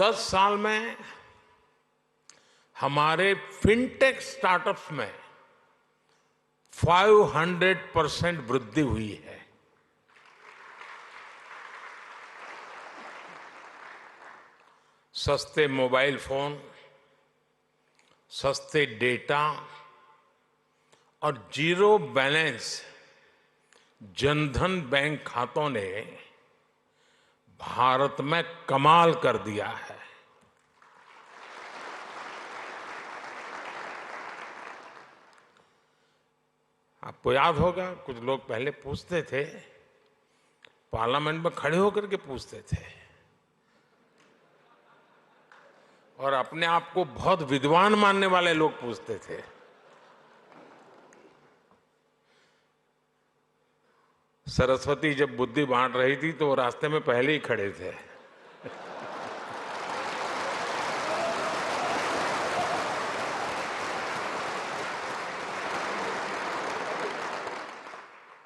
10 साल में हमारे फिनटेक स्टार्टअप्स में 500% वृद्धि हुई है। सस्ते मोबाइल फोन, सस्ते डेटा और जीरो बैलेंस जनधन बैंक खातों ने भारत में कमाल कर दिया है। आपको याद होगा, कुछ लोग पहले पूछते थे, पार्लियामेंट में खड़े होकर के पूछते थे और अपने आप को बहुत विद्वान मानने वाले लोग पूछते थे। सरस्वती जब बुद्धि बांट रही थी तो वो रास्ते में पहले ही खड़े थे।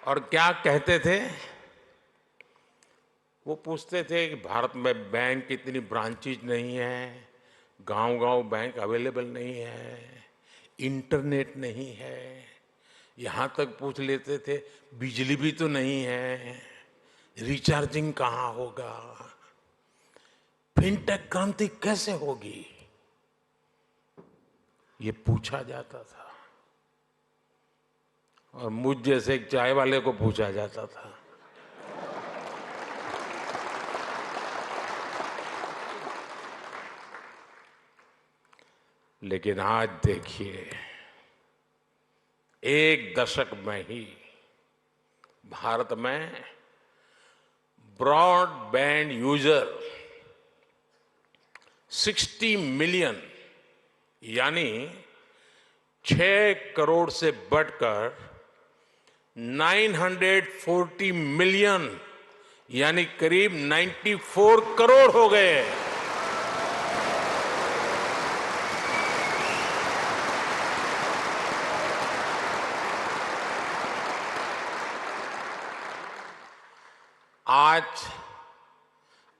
और क्या कहते थे? वो पूछते थे कि भारत में बैंक इतनी ब्रांचेज नहीं है, गांव-गांव बैंक अवेलेबल नहीं है, इंटरनेट नहीं है, यहां तक पूछ लेते थे बिजली भी तो नहीं है, रिचार्जिंग कहां होगा, फिनटेक क्रांति कैसे होगी, ये पूछा जाता था। और मुझ जैसे एक चाय वाले को पूछा जाता था। लेकिन आज देखिए, एक दशक में ही भारत में ब्रॉडबैंड यूजर 60 मिलियन यानी 6 करोड़ से बढ़कर 940 मिलियन यानी करीब 94 करोड़ हो गए। आज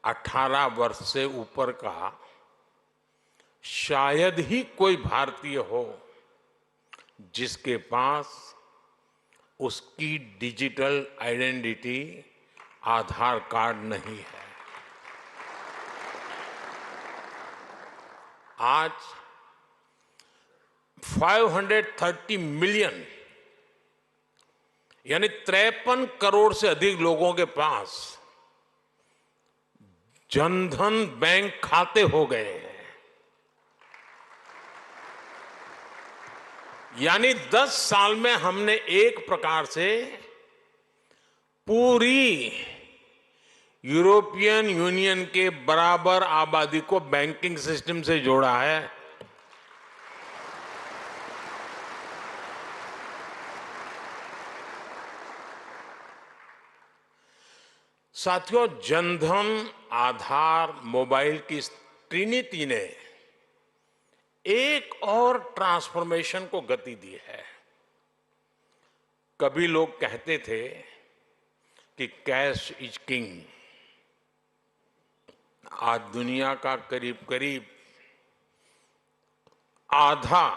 18 वर्ष से ऊपर का शायद ही कोई भारतीय हो जिसके पास उसकी डिजिटल आइडेंटिटी आधार कार्ड नहीं है। आज 530 मिलियन यानी 53 करोड़ से अधिक लोगों के पास जनधन बैंक खाते हो गए हैं। यानी 10 साल में हमने एक प्रकार से पूरी यूरोपियन यूनियन के बराबर आबादी को बैंकिंग सिस्टम से जोड़ा है। साथियों, जनधन, आधार, मोबाइल की इस ट्रिनिटी ने एक और ट्रांसफॉर्मेशन को गति दी है। कभी लोग कहते थे कि कैश इज किंग। आज दुनिया का करीब करीब आधा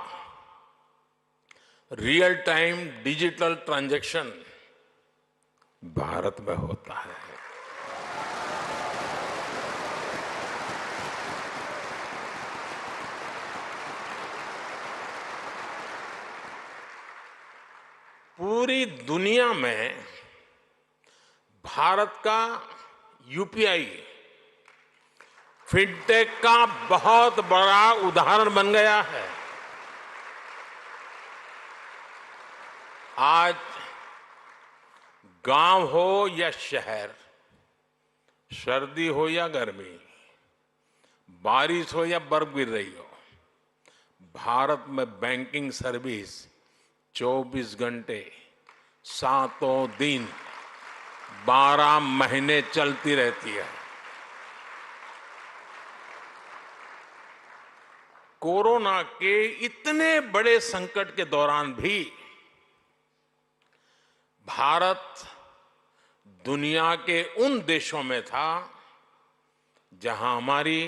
real time digital transaction Bharat में होता है। पूरी दुनिया में भारत का यूपीआई फिनटेक का बहुत बड़ा उदाहरण बन गया है। आज गांव हो या शहर, सर्दी हो या गर्मी, बारिश हो या बर्फ गिर रही हो, भारत में बैंकिंग सर्विस 24 घंटे, 7 दिन, 12 महीने चलती रहती है। कोरोना के इतने बड़े संकट के दौरान भी भारत दुनिया के उन देशों में था जहां हमारी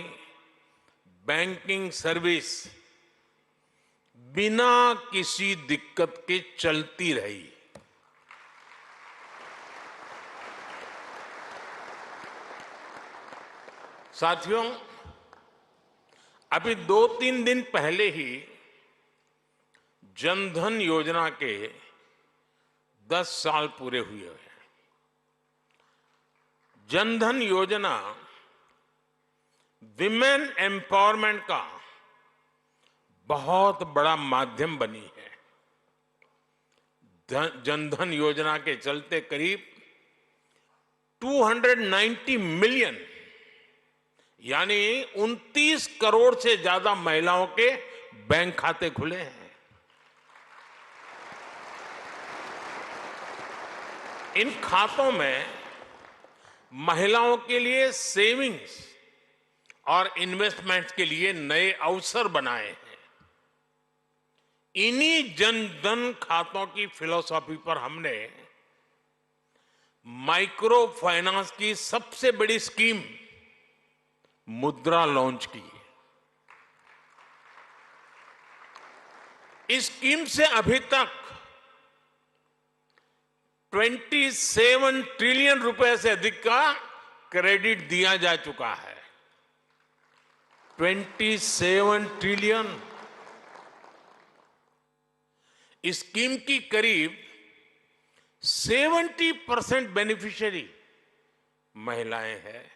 बैंकिंग सर्विस बिना किसी दिक्कत के चलती रही। साथियों, अभी 2-3 दिन पहले ही जनधन योजना के 10 साल पूरे हुए हैं। जनधन योजना विमेन एम्पावरमेंट का बहुत बड़ा माध्यम बनी है। जनधन योजना के चलते करीब 290 मिलियन यानी 29 करोड़ से ज्यादा महिलाओं के बैंक खाते खुले हैं। इन खातों में महिलाओं के लिए सेविंग्स और इन्वेस्टमेंट्स के लिए नए अवसर बनाए हैं। इन्हीं जनधन खातों की फिलॉसफी पर हमने माइक्रो फाइनेंस की सबसे बड़ी स्कीम मुद्रा लॉन्च की। इस स्कीम से अभी तक 27 ट्रिलियन रुपए से अधिक का क्रेडिट दिया जा चुका है। 27 ट्रिलियन। इस स्कीम की करीब 70% बेनिफिशियरी महिलाएं हैं।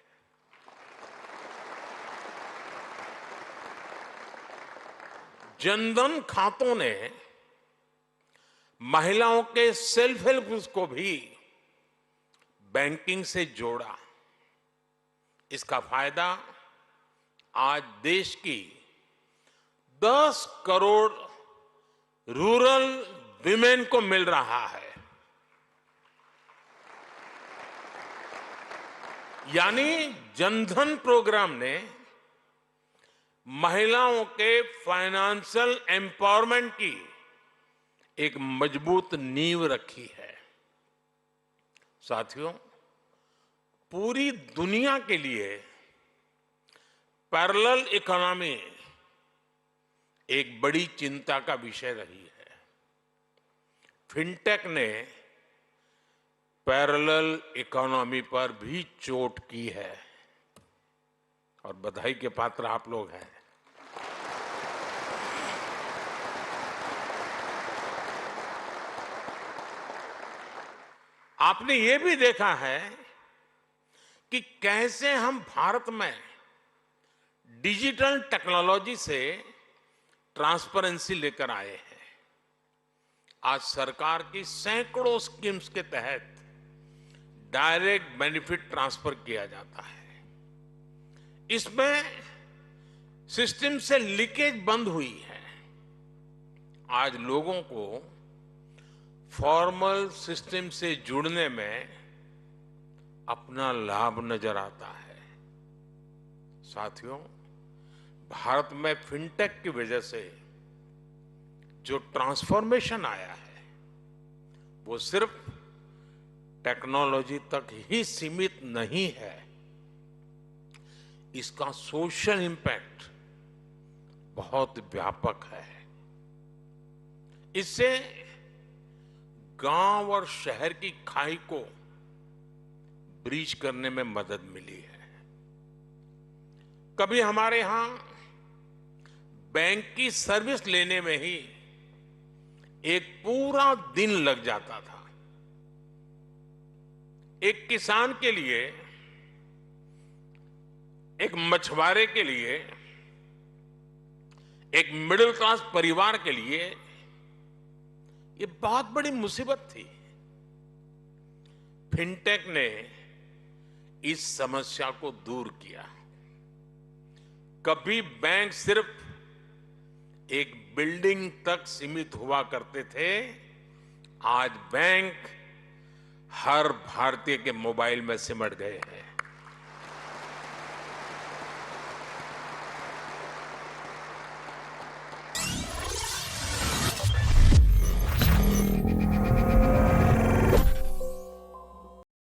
जनधन खातों ने महिलाओं के सेल्फ हेल्प ग्रुप्स को भी बैंकिंग से जोड़ा। इसका फायदा आज देश की 10 करोड़ रूरल विमेन को मिल रहा है। यानी जनधन प्रोग्राम ने महिलाओं के फाइनेंशियल एम्पावरमेंट की एक मजबूत नींव रखी है। साथियों, पूरी दुनिया के लिए पैरेलल इकोनॉमी एक बड़ी चिंता का विषय रही है। फिनटेक ने पैरेलल इकोनॉमी पर भी चोट की है और बधाई के पात्र आप लोग हैं। आपने ये भी देखा है कि कैसे हम भारत में डिजिटल टेक्नोलॉजी से ट्रांसपेरेंसी लेकर आए हैं। आज सरकार की सैकड़ों स्कीम्स के तहत डायरेक्ट बेनिफिट ट्रांसफर किया जाता है। इसमें सिस्टम से लीकेज बंद हुई है। आज लोगों को फॉर्मल सिस्टम से जुड़ने में अपना लाभ नजर आता है। साथियों, भारत में फिनटेक की वजह से जो ट्रांसफॉर्मेशन आया है वो सिर्फ टेक्नोलॉजी तक ही सीमित नहीं है। इसका सोशल इंपैक्ट बहुत व्यापक है। इससे गांव और शहर की खाई को ब्रीच करने में मदद मिली है। कभी हमारे यहां बैंक की सर्विस लेने में ही एक पूरा दिन लग जाता था। एक किसान के लिए, एक मछुआरे के लिए, एक मिडिल क्लास परिवार के लिए ये बहुत बड़ी मुसीबत थी। फिनटेक ने इस समस्या को दूर किया। कभी बैंक सिर्फ एक बिल्डिंग तक सीमित हुआ करते थे, आज बैंक हर भारतीय के मोबाइल में सिमट गए हैं।